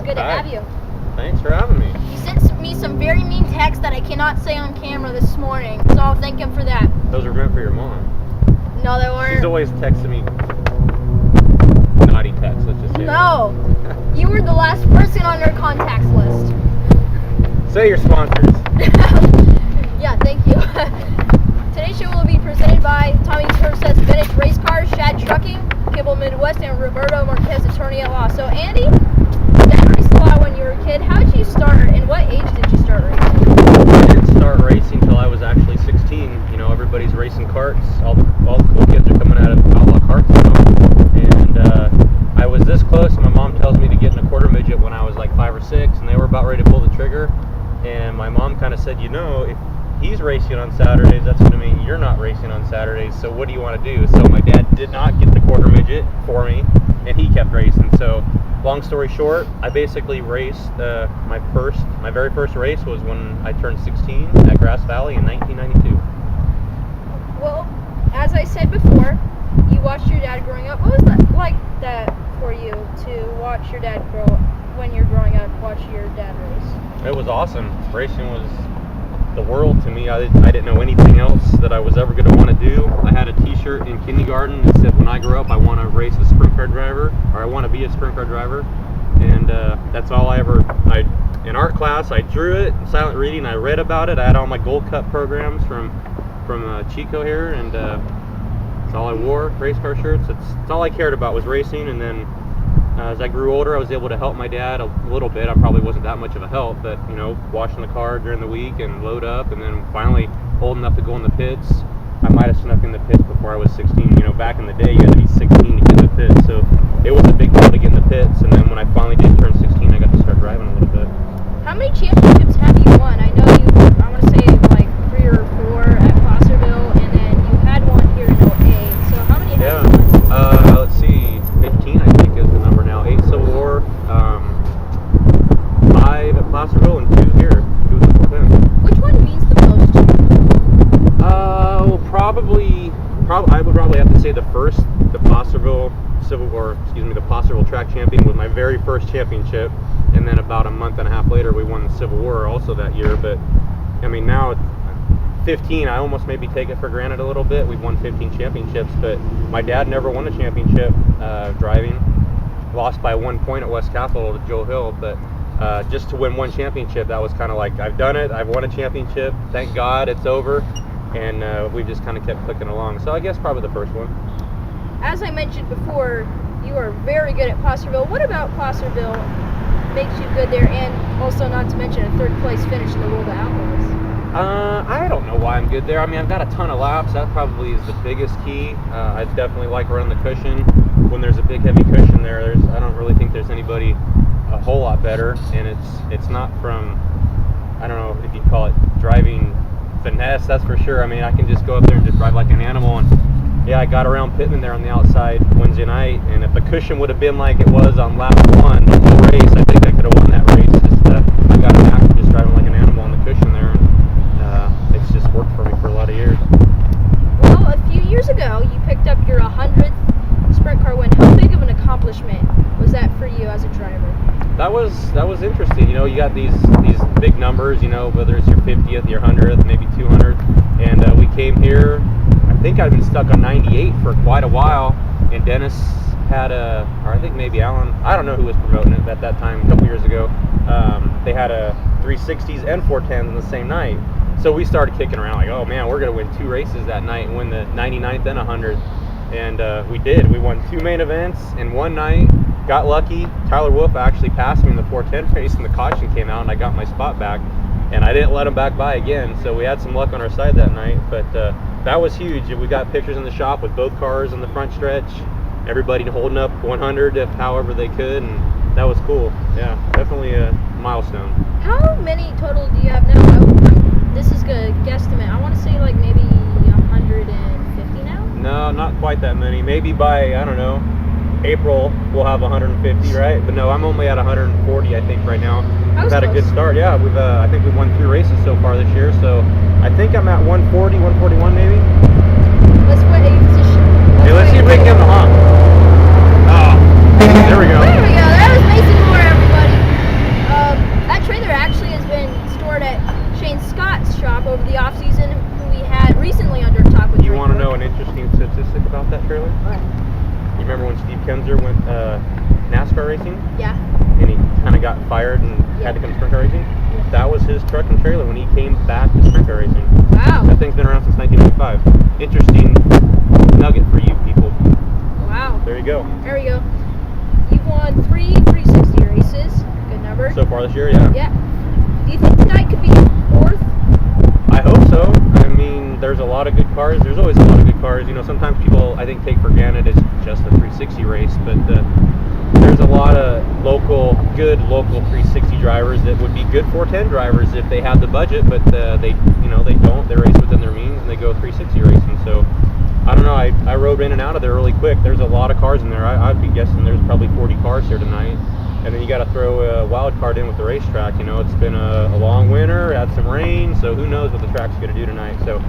Good to have you. Thanks for having me. You sent me some very mean texts that I cannot say on camera this morning, so I'll thank him for that. Those are meant for your mom. No, they weren't. She's always texting me naughty texts, let's just say. No. You were the last person on her contacts list. Say your sponsors. Yeah, thank you. Today's show will be presented by Tommy Tercet's Vintage Race Cars, Shad Trucking, Kibble Midwest, and Roberto Marquez, Attorney at Law. So, Andy, you raced a lot when you were a kid. How did you start, and what age did you start racing? I didn't start racing until I was actually 16. You know, everybody's racing karts. All the cool kids are coming out of outlaw karts now. And I was this close, and my mom tells me to get in a quarter midget when I was like 5 or 6, and they were about ready to pull the trigger. And my mom kind of said, you know, if he's racing on Saturdays, that's going to mean you're not racing on Saturdays, so what do you want to do? So my dad did not get the quarter midget for me, and he kept racing. So long story short, I basically raced, my very first race was when I turned 16 at Grass Valley in 1992. Well, as I said before, you watched your dad growing up. What was that like that for you to watch your dad grow up, when you're growing up, watch your dad race? It was awesome. Racing was the world to me. I didn't know anything else that I was ever going to want to do. I had a t-shirt in kindergarten that said, when I grow up, I want to race a sprint car driver, or I want to be a sprint car driver. And that's all in art class, I drew it, silent reading, I read about it. I had all my Gold Cup programs from Chico here, and that's all I wore, race car shirts. It's all I cared about was racing. And then as I grew older, I was able to help my dad a little bit. I probably wasn't that much of a help, but, you know, washing the car during the week and load up, and then finally old enough to go in the pits. I might have snuck in the pits before I was 16. You know, back in the day, you had to be 16 to get in the pits, so it was a big deal to get in the pits. And then when I finally did turn 16, I got to start driving a little bit. How many championships have you won? I know I want to say like 3 or 4 at Placerville, and then you had one here in 08. So how many have you won? Let's see, 15 I think is the number now. 8 Civil War, 5 at Placerville, and 2 here. 2 at the 410. Which one means the most to you? I would probably have to say the Placerville the Placerville track champion was my very first championship, and then about a month and a half later we won the Civil War also that year. But I mean, now 15, I almost maybe take it for granted a little bit. We've won 15 championships, but my dad never won a championship driving. Lost by 1 point at West Capitol to Joe Hill, but just to win one championship, that was kind of like, I've done it, I've won a championship, thank God it's over. And we just kind of kept clicking along. So I guess probably the first one. As I mentioned before, you are very good at Placerville. What about Placerville makes you good there, and also not to mention a 3rd place finish in the World of Outlaws? I don't know why I'm good there. I mean, I've got a ton of laps. That probably is the biggest key. I definitely like running the cushion. When there's a big heavy cushion there, I don't really think there's anybody a whole lot better. And it's not from, I don't know if you call it driving finesse, that's for sure. I mean, I can just go up there and just drive like an animal. And yeah, I got around Pittman there on the outside Wednesday night, and if the cushion would have been like it was on lap 1 of the race, I think I could have won that race. I got an act of just driving like an animal on the cushion there, and it's just worked for me for a lot of years. Well, a few years ago, you picked up your 100th sprint car win. How big of an accomplishment was that for you as a driver? That was interesting. You know, you got these big numbers, you know, whether it's your 50th, your 100th, maybe 200th, and we came here. I think I've been stuck on 98 for quite a while, and Dennis had or I think maybe Alan, I don't know who was promoting it at that time, a couple years ago. They had a 360s and 410s on the same night. So we started kicking around like, oh man, we're going to win 2 races that night and win the 99th and 100th. And we did. We won 2 main events in one night. Got lucky. Tyler Wolf actually passed me in the 410 race, and the caution came out, and I got my spot back. And I didn't let him back by again, so we had some luck on our side that night. But that was huge. We got pictures in the shop with both cars in the front stretch. Everybody holding up 100 however they could, and that was cool. Yeah, definitely a milestone. How many total do you have now? This is a guesstimate. I want to say like maybe 150 now? No, not quite that many. Maybe by, I don't know, April we'll have 150, right? But no, I'm only at 140, I think, right now. We've had a good start. Yeah, I think we've won 3 races so far this year, so I think I'm at 140, 141 maybe. Let's wait a position. Hey, let's see if we can get the honk. Oh, there we go. There we go. That was Mason Moore, everybody. one interesting statistic about that trailer? What? You remember when Steve Kenzer went NASCAR racing? Yeah. And he kind of got fired and had to come sprint car racing? Yeah. That was his truck and trailer when he came back to sprint car racing. Wow. That thing's been around since 1995. Interesting nugget for you people. Wow. There you go. There we go. You've won 3 360 races. Good number. So far this year, yeah. Yeah. Do you think tonight could be your 4th? I hope so. I mean, there's a lot of good cars. There's always a lot of good cars. You know, sometimes people, I think, take for granted it's just a 360 race, but there's a lot of good local 360 drivers that would be good 410 drivers if they had the budget, but they don't. They race within their means and they go 360 racing. So I don't know. I rode in and out of there really quick. There's a lot of cars in there. I'd be guessing there's probably 40 cars here tonight. And then you got to throw a wild card in with the racetrack. You know, it's been a long winter, had some rain, so who knows what the track's going to do tonight. So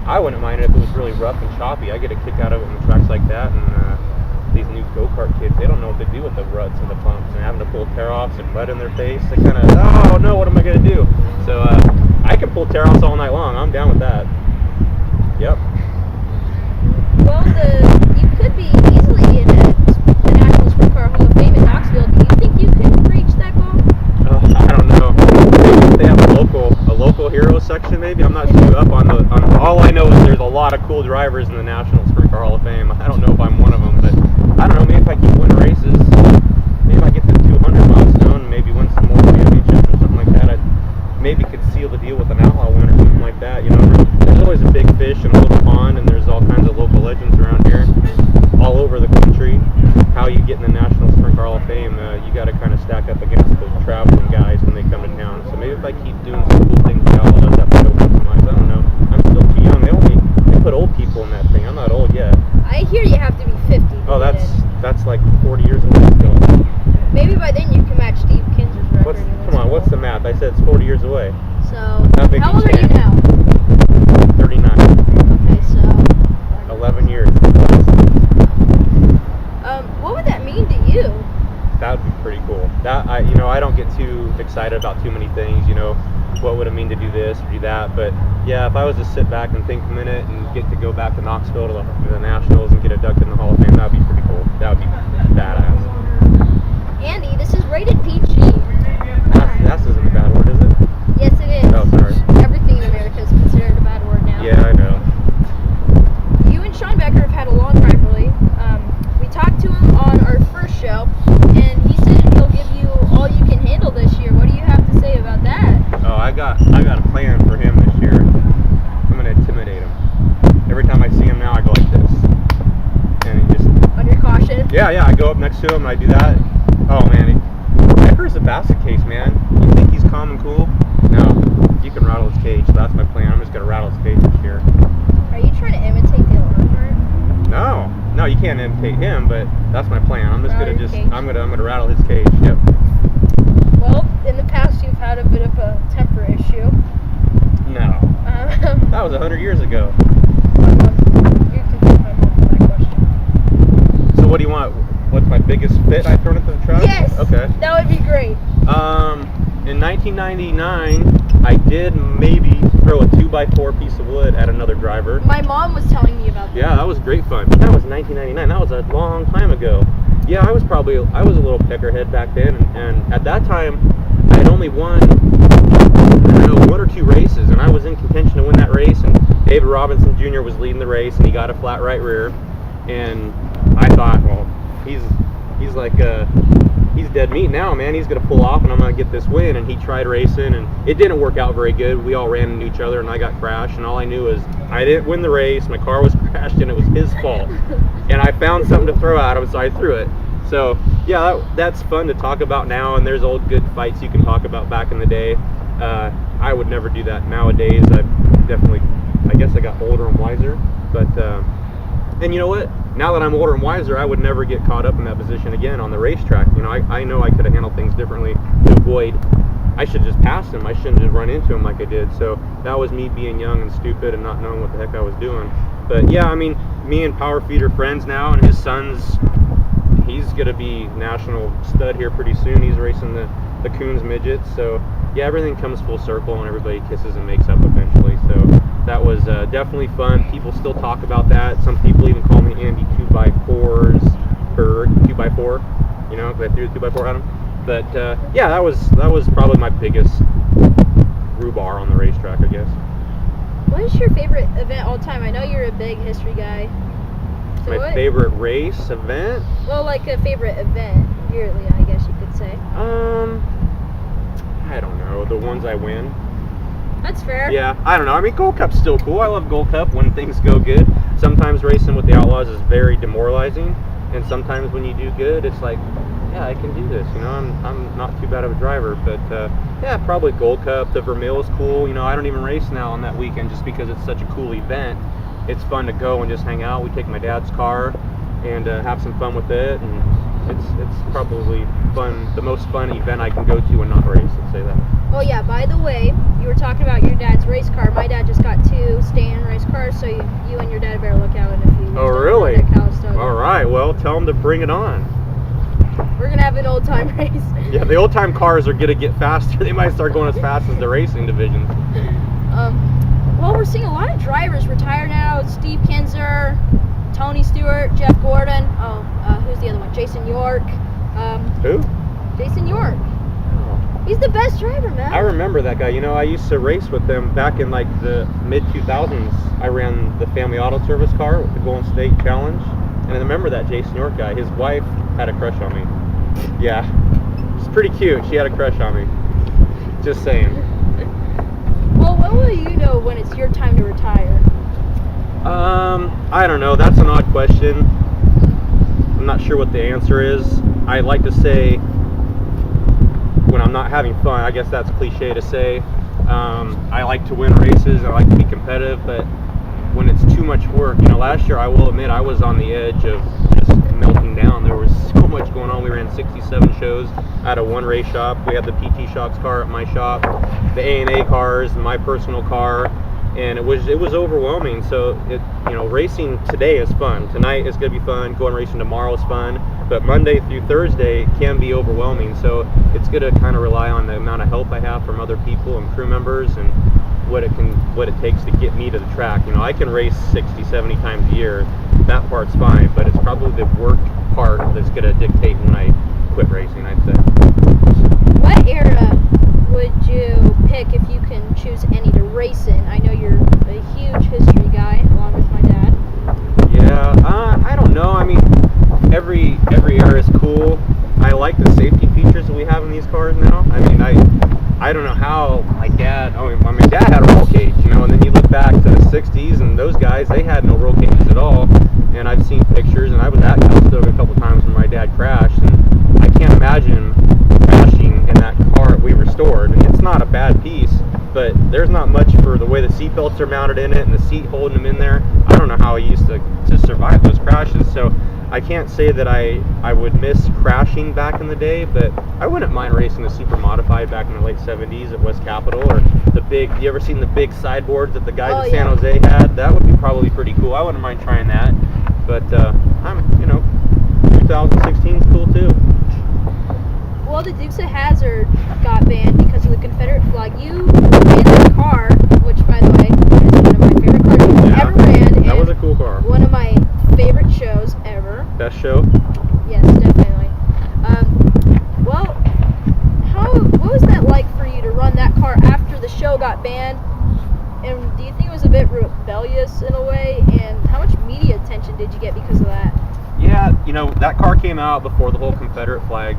I wouldn't mind it if it was really rough and choppy. I get a kick out of it when the track's like that. And these new go-kart kids, they don't know what to do with the ruts and the bumps and having to pull tear-offs and mud in their face. They kind of, oh no, what am I going to do? So I can pull tear-offs all night long. I'm down with that. Yep. Well, you could be easily in the National Sprint Car Hall of Fame in Knoxville. Do you think you could reach that goal? I don't know. Maybe if they have a local hero section, maybe. I'm not too up on all I know is there's a lot of cool drivers in the National Sprint Car Hall of Fame. I don't know if I'm one of them, but I don't know. Maybe if I keep winning races, maybe if I get to the 200 milestone, maybe win some more championships or something like that. I maybe could seal the deal with an outlaw win or something like that. You know, there's always a big fish in a little pond, and there's all kinds of local legends around here, all over the country. How you get in the National Sprint Car Hall of Fame, you got to kind of stack up against those traveling guys when they come to town. So maybe if I keep doing some cool things like Outlaw does, that might open some eyes. I don't know. I'm still too young. They put old people in that thing. I'm not old yet. I hear you have to be 50. Oh, that's like 40 years away still. Maybe by then you can match Steve Kinser's record. Come on, what's the math? I said it's 40 years away. So, How old are you now? 39. Okay, so 11 years. What would that mean to you? That would be pretty cool. I don't get too excited about too many things. You know, what would it mean to do this or do that? But yeah, if I was to sit back and think a minute and get to go back to Knoxville to the Nationals and get inducted in the Hall of Fame, that would be pretty cool. That would be badass. Andy, this is rated PG. That isn't a bad word, is it? Yes, it is. Oh, sorry. Everything in America is considered a bad word now. Yeah, I know. You and Sean Becker have had a long rivalry. We talked to him on our first show, and he said he'll give you all you can handle this year. What do you have to say about that? Oh, I got a plan for him this year. I'm gonna intimidate him. Every time I see him now, I go like this, and he just. Under caution. Yeah. I go up next to him and I do that. Oh man, Becker's a basket case, man. You think he's calm and cool? No, you can rattle his cage. So that's my plan. I'm just gonna rattle his cage this year. Are you trying to imitate Dale Earnhardt? No, you can't imitate him, but that's my plan. I'm just Rattle I'm gonna rattle his cage. Yep. Well, in the past you've had a bit of a temper issue. No, that was 100 years ago. You can take my mom for that question. So what do you want? What's my biggest fit I've thrown into the truck? Yes. Okay. That would be great. In 1999, I did maybe throw a 2x4 piece of wood at another driver. My mom was telling me about that. Yeah, that was great fun. But that was 1999. That was a long time ago. Yeah, I was a little peckerhead back then, and at that time, I had only won, I don't know, 1 or 2 races, and I was in contention to win that race, and David Robinson Jr. was leading the race, and he got a flat right rear, and I thought, well, he's dead meat now, man. He's gonna pull off, and I'm gonna get this win. And he tried racing, and it didn't work out very good. We all ran into each other, and I got crashed. And all I knew was I didn't win the race. My car was crashed, and it was his fault. And I found something to throw at him, so I threw it. So yeah, that's fun to talk about now. And there's old good fights you can talk about back in the day. I would never do that nowadays. I guess I got older and wiser. But and you know what? Now that I'm older and wiser, I would never get caught up in that position again on the racetrack. You know, I know I could have handled things differently to avoid. I should just pass him. I shouldn't have run into him like I did. So that was me being young and stupid and not knowing what the heck I was doing. But yeah, I mean, me and Power Feed are friends now, and his son's, he's gonna be national stud here pretty soon. He's racing the Coons midgets. So yeah, everything comes full circle, and everybody kisses and makes up eventually. So That was definitely fun. People still talk about that. Some people even call me Andy 2x4's bird, 2x4. You know, 'cause I threw the 2x4 at him. But yeah, that was probably my biggest rhubarb on the racetrack, I guess. What is your favorite event all time? I know you're a big history guy. So My what? favorite race event? Well, like a favorite event yearly, I guess you could say. I don't know. The ones I win. That's fair. Yeah, I don't know. I mean, Gold Cup's still cool. I love Gold Cup when things go good. Sometimes racing with the Outlaws is very demoralizing, and sometimes when you do good, it's like, yeah, I can do this. You know, I'm not too bad of a driver. But yeah, probably Gold Cup. The Vermeil is cool. You know, I don't even race now on that weekend just because it's such a cool event. It's fun to go and just hang out. We take my dad's car and have some fun with it, and it's probably fun, the most fun event I can go to and not race. Let's say that. Oh yeah, by the way, you were talking about your dad's race car. My dad just got 2 stay-in race cars, so you and your dad better look out in a few. Oh really? All right. Well, tell them to bring it on. We're gonna have an old time race. Yeah, the old time cars are gonna get faster. They might start going as fast as the racing divisions. Well, we're seeing a lot of drivers retire now. Steve Kinzer, Tony Stewart, Jeff Gordon. Who's the other one? Jason York. Who? Jason York. Oh. He's the best driver, man. I remember that guy. You know, I used to race with him back in like the mid 2000s. I ran the family auto service car with the Golden State Challenge, and I remember that Jason York guy. His wife had a crush on me. Yeah, she's pretty cute. She had a crush on me. Just saying. Well, when will you know when it's your time to retire? I don't know. That's an odd question. I'm not sure what the answer is. I like to say when I'm not having fun. I guess that's cliche to say. I like to win races. I like to be competitive, but when it's too much work, you know, last year I will admit I was on the edge of just melting down. There was so much going on. We ran 67 shows out of one race shop. We had the PT Shocks car at my shop, the A&A cars, my personal car, and it was overwhelming. So racing today is fun. Tonight is going to be fun. Going racing tomorrow is fun. But Monday through Thursday can be overwhelming. So it's going to kind of rely on the amount of help I have from other people and crew members and what it takes to get me to the track. You know, I can race 60, 70 times a year. That part's fine, but it's probably the work part that's going to dictate when I quit racing, I'd say. What era would you pick if you can choose any to race in? I know you're a huge history guy, along with my dad. Yeah, I don't know. I mean, every era is cool. I like the safety features that we have in these cars now. I mean, I don't know how my dad had a roll cage, you know, and then you look back to the 60s and those guys, they had no roll cages at all. And I've seen pictures, and I was at Calistoga a couple times when my dad crashed, and I can't imagine crashing in that car we restored. And it's not a bad piece, but there's not much for the way the seat belts are mounted in it and the seat holding them in there. I don't know how he used to survive those crashes. So I can't say that I would miss crashing back in the day, but I wouldn't mind racing the super modified back in the late 70s at West Capitol, or the big, you ever seen the big sideboards that the guys at San Jose had? That would be probably pretty cool. I wouldn't mind trying that. But 2016 is cool too. Well, the Dukes of Hazzard got banned because of the Confederate flag. You ran the car, which, by the way, is one of my favorite cars you've ever ran. That was a cool car. One of my favorite shows ever. Best show? Yes, definitely. What was that like for you to run that car after the show got banned? And do you think it was a bit rebellious in a way? And how much media attention did you get because of that? Yeah, you know, that car came out before the whole Confederate flag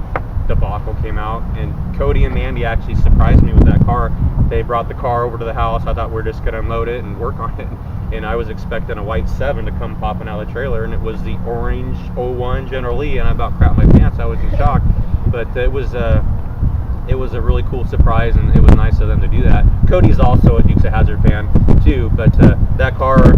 debacle came out, and Cody and Andy actually surprised me with that car. They brought the car over to the house. I thought we were just going to unload it and work on it, and I was expecting a white 7 to come popping out of the trailer, and it was the orange 01 General Lee, and I about crapped my pants. I was in shock, but it was a really cool surprise, and it was nice of them to do that. Cody's also a Dukes of Hazzard fan too, but that car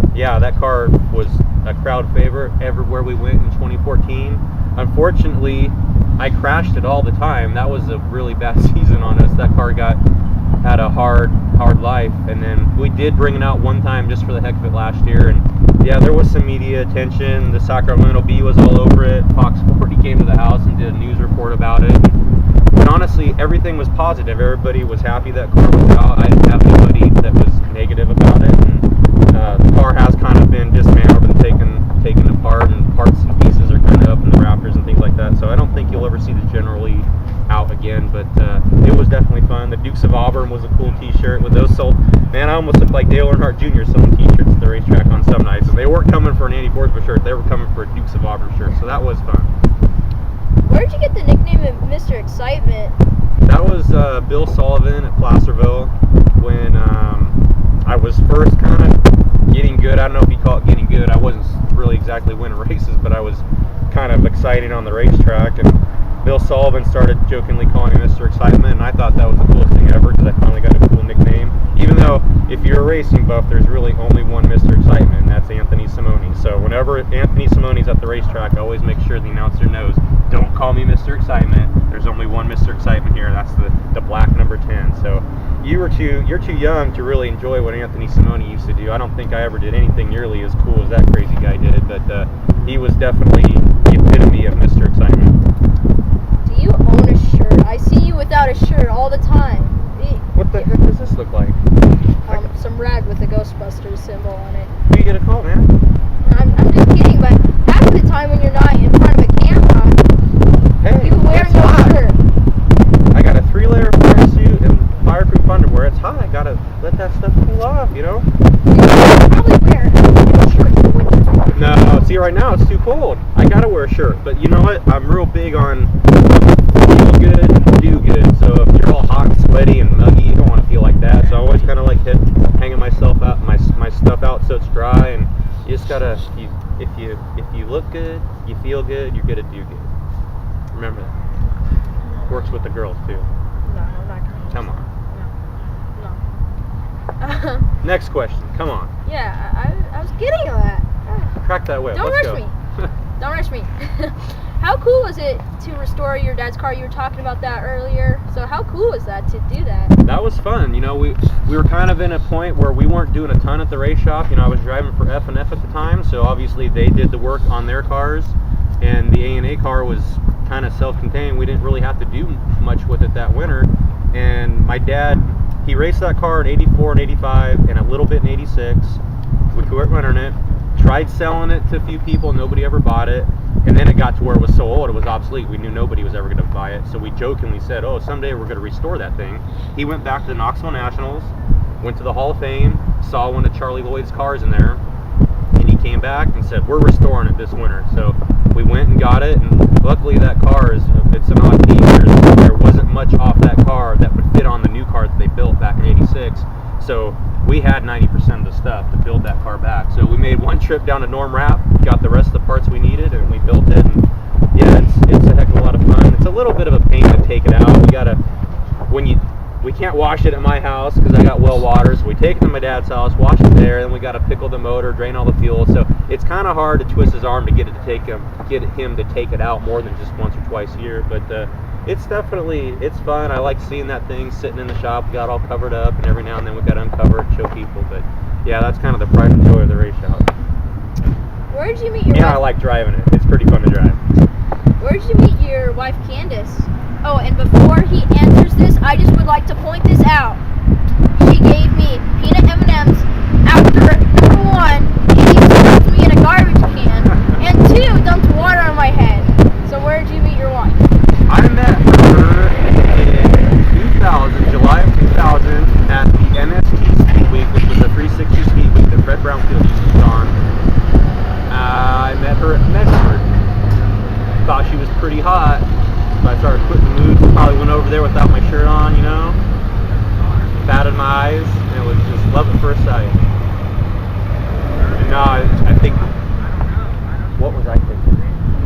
was a crowd favorite everywhere we went in 2014. Unfortunately, I crashed it all the time. That was a really bad season on us. That car had a hard life, and then we did bring it out one time just for the heck of it last year, and yeah, there was some media attention. The Sacramento Bee was all over it. Fox 40 came to the house and did a news report about it. But honestly, everything was positive. Everybody was happy that car was out. I didn't have anybody that was negative about it. And The car has kind of been dismantled and taken apart, and parts and pieces are kind of up in the rafters and things like that. So I don't think you'll ever see the generally out again, but it was definitely fun. The Dukes of Auburn was a cool T-shirt. With those sold, man, I almost looked like Dale Earnhardt Jr. selling T-shirts at the racetrack on some nights. And they weren't coming for an Andy Forsberg shirt; they were coming for a Dukes of Auburn shirt. So that was fun. Where did you get the nickname of Mr. Excitement? That was Bill Sullivan at Placerville when I was first kind of getting good. I don't know if you call it getting good. I wasn't really exactly winning races, but I was kind of exciting on the racetrack. And Bill Sullivan started jokingly calling me Mr. Excitement, and I thought that was the coolest thing ever because I finally got a cool nickname. Even though if you're a racing buff, there's really only one Mr. Excitement, and that's Anthony Simone. So whenever Anthony Simone's at the racetrack, I always make sure the announcer knows, don't call me Mr. Excitement. There's only one Mr. Excitement here. That's the black number 10. So you're too young to really enjoy what Anthony Simone used to do. I don't think I ever did anything nearly as cool as that crazy guy did, but he was definitely the epitome of Mr. Excitement. Do you own a shirt? I see you without a shirt all the time. What the heck does this look like? Some rag with a Ghostbusters symbol on it. Who you get a call, man? I'm just kidding, but half of the time when you're not in front of a camera, Hey, you wear it's no hot. shirt. I got a 3-layer fire suit and fireproof underwear. It's hot. I gotta let that stuff cool off, you know? You probably wear a shirt in the winter. No, see, right now it's too cold. I gotta wear a shirt. But you know what? I'm real big on feel good, do good. So if you're all hot and sweaty and muggy, you don't want to feel like that. So I always kind of like hanging myself out, my stuff out so it's dry. And you just gotta, if you look good, you feel good, you're gonna do good. Remember that. Works with the girls too. No, I'm not gonna. Come on. No. Next question. Come on. Yeah, I was getting that. Crack that whip. Don't Let's rush go. me. Don't rush me. How cool was it to restore your dad's car? You were talking about that earlier. So how cool was that to do that? That was fun. You know, we were kind of in a point where we weren't doing a ton at the race shop. You know, I was driving for F&F at the time, so obviously they did the work on their cars, and the A&A car was kind of self-contained. We didn't really have to do much with it that winter. And my dad, he raced that car in 84 and 85 and a little bit in 86. We quit running it, tried selling it to a few people, nobody ever bought it. And then it got to where it was so old, it was obsolete. We knew nobody was ever going to buy it. So we jokingly said, oh, someday we're going to restore that thing. He went back to the Knoxville Nationals, went to the Hall of Fame, saw one of Charlie Lloyd's cars in there, and he came back and said, we're restoring it this winter. So we went and got it, and luckily that car it's an odd piece. There wasn't much off that car that would fit on the new car that they built back in 86. So we had 90% of the stuff to build that car back. So we made one trip down to Norm Rapp, got the rest of the parts we needed, and we built it. And yeah, it's a heck of a lot of fun. It's a little bit of a pain to take it out. We can't wash it at my house because I got well water, so we take it to my dad's house, wash it there, and we got to pickle the motor, drain all the fuel. So it's kind of hard to twist his arm to get him to take it out more than just once or twice a year. But it's fun. I like seeing that thing sitting in the shop. We got all covered up, and every now and then we got to uncover it and show people. But yeah, that's kind of the pride and joy of the race shop. Where did you meet your Yeah, wife? I like driving it. It's pretty fun to drive. Where did you meet your wife, Candace? Oh, and before he answers this, I just would like to point this out. She gave me peanut M&Ms after, number one, he left me in a garbage can, and two, dumped water on my head. So where did you meet your wife? I met her in 2000, July of 2000, at the NST Speed Week, which was the 360 Speed Week that Fred Brownfield used to put on. I met her at Medford. Thought she was pretty hot, so I started putting the mood. Probably went over there without my shirt on, you know. Batted my eyes, and it was just love at first sight. And now I think, what was I thinking?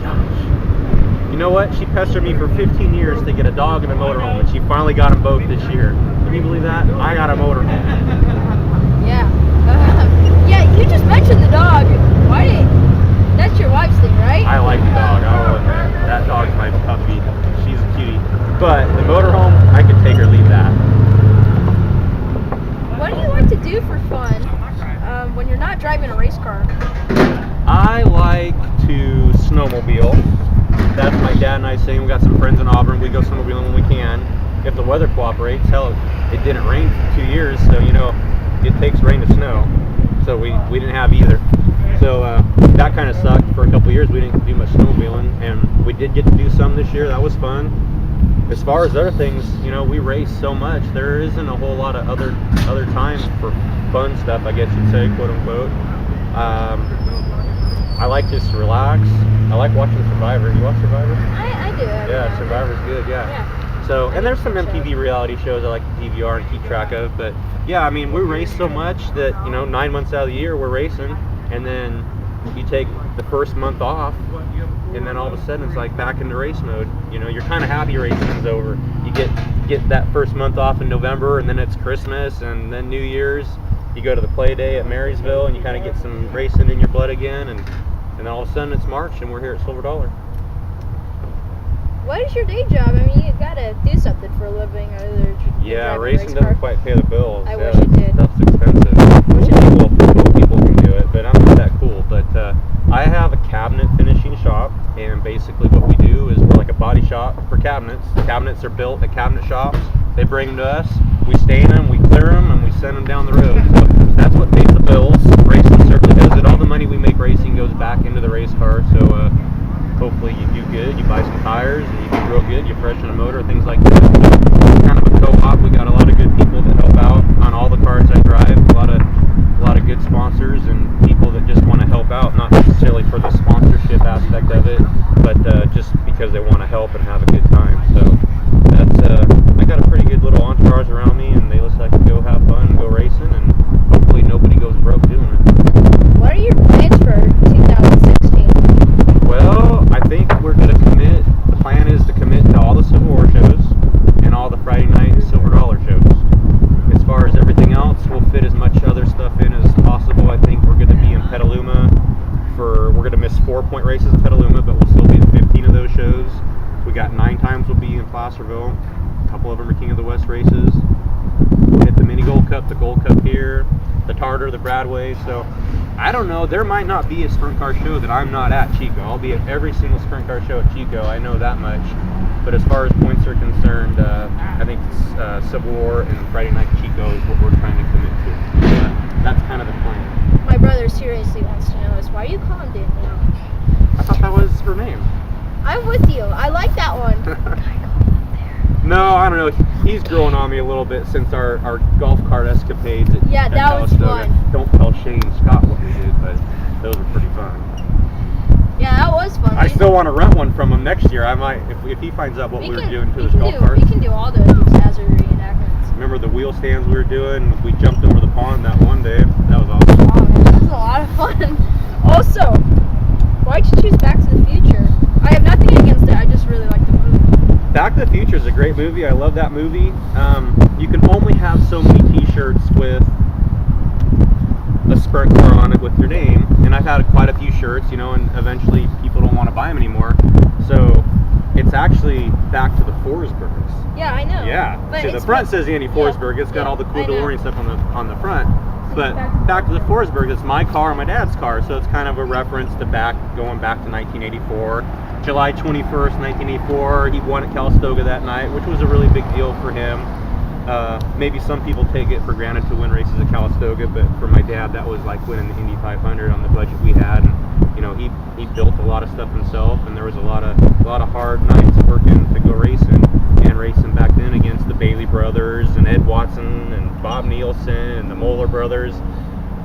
Gosh. You know what? She pestered me for 15 years to get a dog and a motorhome, and she finally got them both this year. Can you believe that? I got a motorhome. Yeah. Yeah, you just mentioned the dog. Why did... That's your wife's thing, right? I like the dog. I will admit. That dog's my puppy. She's a cutie. But the motorhome, I could take or leave that. What do you like to do for fun when you're not driving a race car? I like to snowmobile. That's my dad and I's thing. We got some friends in Auburn. We go snowmobiling when we can. If the weather cooperates. Hell, it didn't rain for 2 years, so you know, it takes rain to snow. so we didn't have either. So that kind of sucked for a couple years. We didn't do much snowmobiling, and we did get to do some this year. That was fun. As far as other things, you know, we race so much. There isn't a whole lot of other time for fun stuff, I guess you'd say, quote unquote. I like just to relax. I like watching Survivor. You watch Survivor? I do. Yeah, Survivor's good. Yeah. So, and there's some MTV reality shows I like to DVR and keep track of. But yeah, I mean, we race so much that, you know, 9 months out of the year we're racing, and then you take the first month off, and then all of a sudden it's like back into race mode. You know, you're kind of happy racing's over. You get that first month off in November, and then it's Christmas, and then New Year's. You go to the play day at Marysville, and you kind of get some racing in your blood again, and then all of a sudden it's March, and we're here at Silver Dollar. What is your day job? I mean, you gotta do something for a living, or yeah, racing doesn't quite pay the bills. I wish it did. Stuff's expensive. People can do it, but I'm not that cool. But I have a cabinet finishing shop, and basically what we do is we're like a body shop for cabinets. The cabinets are built at cabinet shops. They bring them to us. We stain them, we clear them, and we send them down the road. So that's what pays the bills. Racing certainly does it. All the money we make racing goes back into the race car. So hopefully you do good. You buy some tires, and you do real good. You freshen a motor, things like that. So it's kind of a co-op. We got a lot of good people that help out on all the cars I drive. A lot of good sponsors and people that just want to help out, not necessarily for the sponsorship aspect of it, but just because they want to help and have a good time. So that's I got a pretty good little entourage around me, and they just like to go have fun and go racing, and hopefully nobody goes broke doing it. What are your plans for 2016? Well, I think we're going to commit. The plan is to commit to all the Civil War shows and all the Friday night Silver Dollar shows. As far as everything else, we'll fit as much other stuff in as possible. I think we're going to be in Petaluma we're going to miss 4-point races in Petaluma, but we'll still be in 15 of those shows. We got 9 times we'll be in Placerville. A couple of them are King of the West races. We'll hit the Mini Gold Cup, the Gold Cup here, the Tartar, the Bradway. So I don't know. There might not be a sprint car show that I'm not at Chico. I'll be at every single sprint car show at Chico. I know that much. But as far as points are concerned, I think Civil War and Friday Night Chico is what we're trying to commit to. That's kind of the plan. My brother seriously wants to know is why you call him Danielle? I thought that was her name. I'm with you. I like that one. No, I don't know. He's growing on me a little bit since our golf cart escapades at that was Calistoga. fun. Don't tell Shane Scott what we did, but those were pretty fun. Yeah, that was fun. I still want to rent one from him next year. I might, if he finds out what we were doing to his golf cart. We can do all those hazard reenactments. Remember the wheel stands we were doing? We jumped over the pond that one day. That was awesome. Wow, that was a lot of fun. Also, why'd you choose Back to the Future? I have nothing against it. I just really like the movie. Back to the Future is a great movie. I love that movie. You can only have so many T-shirts with a sprint car on it with your name, and I've had quite a few shirts, you know, and eventually people don't want to buy them anymore. So it's actually Back to the Forsbergs. Yeah, I know. Yeah. But See, the front says Andy Forsberg. It's got all the cool DeLorean stuff on the front. But Back to the Forsberg, it's my car and my dad's car, so it's kind of a reference to going back to 1984. July 21st, 1984, he won at Calistoga that night, which was a really big deal for him. Maybe some people take it for granted to win races at Calistoga, but for my dad, that was like winning the Indy 500 on the budget we had. And, you know, he built a lot of stuff himself, and there was a lot of hard nights working to go racing back then against the Bailey brothers and Ed Watson and Bob Nielsen and the Moeller brothers.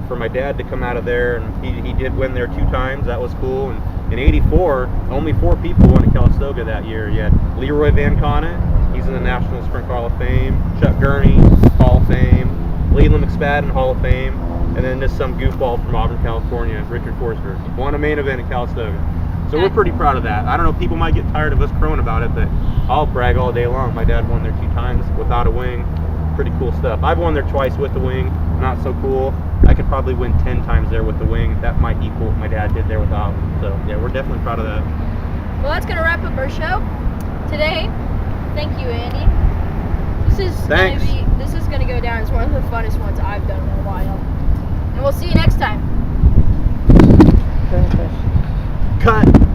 For my dad to come out of there, and he did win there 2 times. That was cool. And in '84, only 4 people won at Calistoga that year. You had Leroy Van Conant, he's in the National Sprint Car Hall of Fame. Chuck Gurney, Hall of Fame. Leland McSpadden, Hall of Fame. And then just some goofball from Auburn, California, Richard Forsberg. Won a main event at Calistoga. So we're pretty proud of that. I don't know, people might get tired of us crowing about it, but I'll brag all day long. My dad won there 2 times without a wing. Pretty cool stuff. I've won there twice with the wing. Not so cool. I could probably win 10 times there with the wing. That might equal what my dad did there without. So yeah, we're definitely proud of that. Well, that's gonna wrap up our show today. Thank you, Andy. This is gonna go down as one of the funnest ones I've done in a while. And we'll see you next time. Cut.